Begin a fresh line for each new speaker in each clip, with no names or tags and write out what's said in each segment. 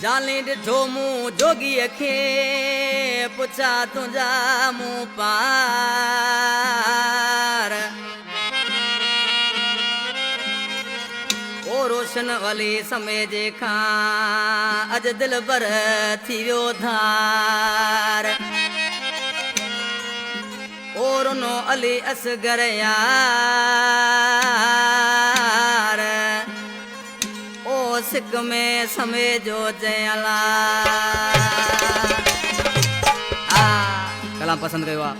जाली ॾिठो मूं जोगीअ खे पुछा तुंहिंजा मूं पार ओ रोशन वाली समय जे खां अॼु दिल भर थी वियो धार ओ रुनो अली असगर यार ओ सिक में समय जो जयला कलाम पसंद कयो आहे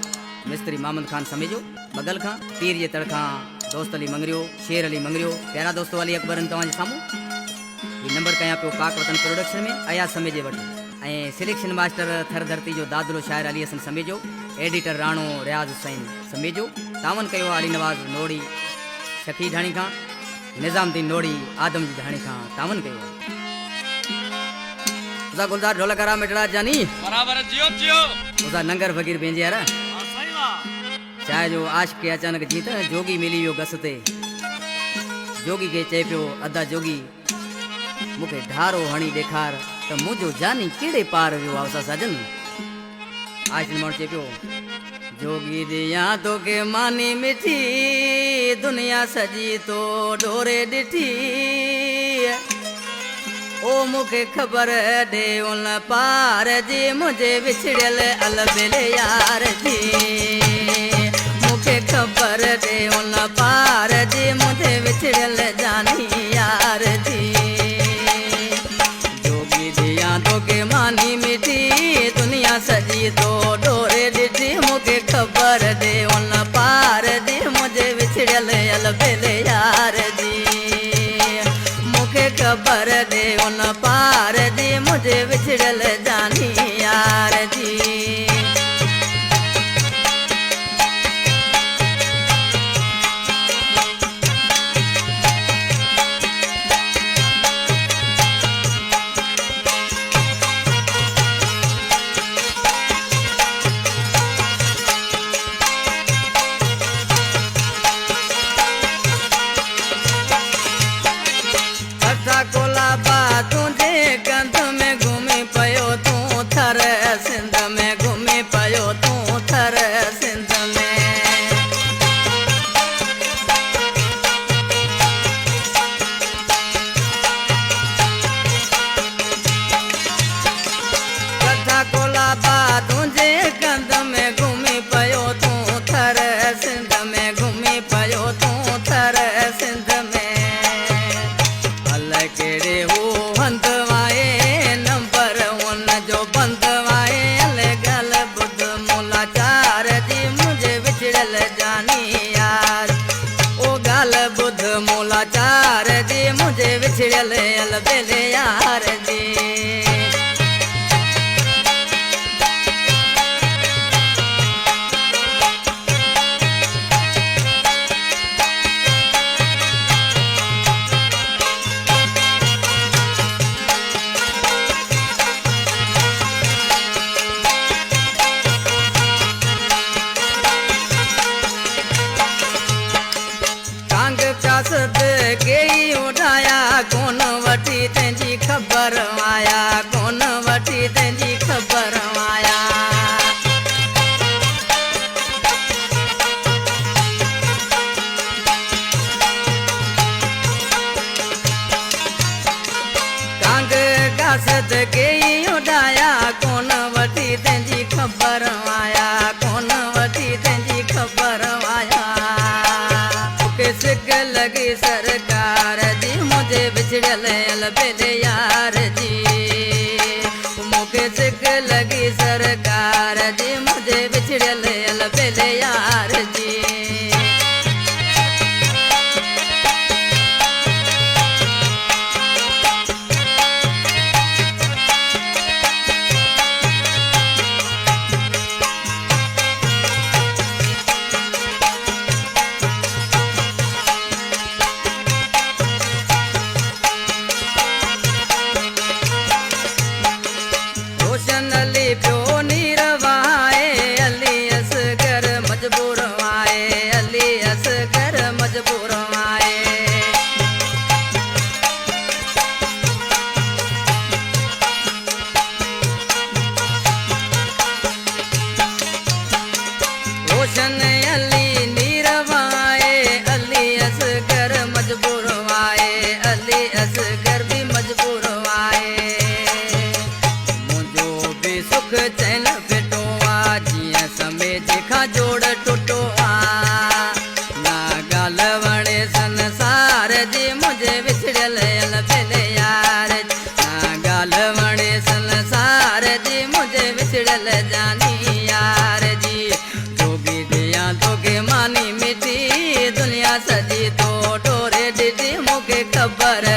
मिस्त्री मामद खान समेजो बगल खां पीर जे तड़ खां दोस्त अली मंगरियो शेर अली मंगरियो प्यारा दोस्तो अली अकबरन तव्हांजे साम्हूं ये नंबर कयां पियो पाक वतन प्रोडक्शन में अया समेजे वटि ऐं सिलेक्शन मास्टर थर धरती जो दादलो शाइर अली हसन समेजो एडिटर राणो रियाज़ हुसैन समेजो तावन कयो अली नवाज़ नोड़ी शकी ढाणी खां निज़ामुद्दीन नोड़ी आदम जी ढाणी खां तावन कयो उदा गुलजार ढोलकरा मिटड़ा जानी
बराबर जियो जियो
उदा नंगर फकीर बेंजे यार
सही वा
चाहे जो आशिक के अचानक जीत जोगी मिली वियो गस ते जोगी के चए पियो अदा जोगी मूंखे ढारो हणी ॾेखार त मुंहिंजो जानी कहिड़े पार वियो आहे उसा सजन आशिक माण्हू चए पियो जोगी दिया तोखे मानी मिठी दुनिया सजी तो डोरे ॾिठी ओ मूंखे ख़बर ॾे उन पार जी मुंहिंजे विछड़ियल अलबेल यार जी मूंखे ख़बर ॾे उन पार जी मुंहिंजे विछड़ियल जानी यार जी जोगी दिया तोखे मानी मिठी दुनिया सजी तो डोरे ॾिठी मूंखे ख़बर ॾे उन पार जी मुंहिंजे विछड़ियल अलबेल यार जी मूंखे ख़बर ॾे उन पार जी मुंहिंजे विछड़ियल जानी यार जी विछड़ियल अलबेल यार जी कांग प्यासद के उठाया कौन वठी तेंजी खबर आया कौन वठी तेंजी खबर आया कांग कासद के उठाया कौन वठी तेंजी खबर आया कौन वठी तेंजी खबर आया सिक लगी सरकार जी मुझे बिछड़ल अलबेल यार जी मूंखे सिक लगी सरकार जी मुझे बिछड़ल अलबेल यार जी रोशन अली पियो नीर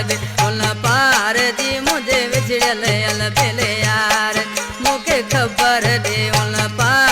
दे उन पार जी मुझे विछड़ल अल बेले यार मूंखे ख़बर दे उन पार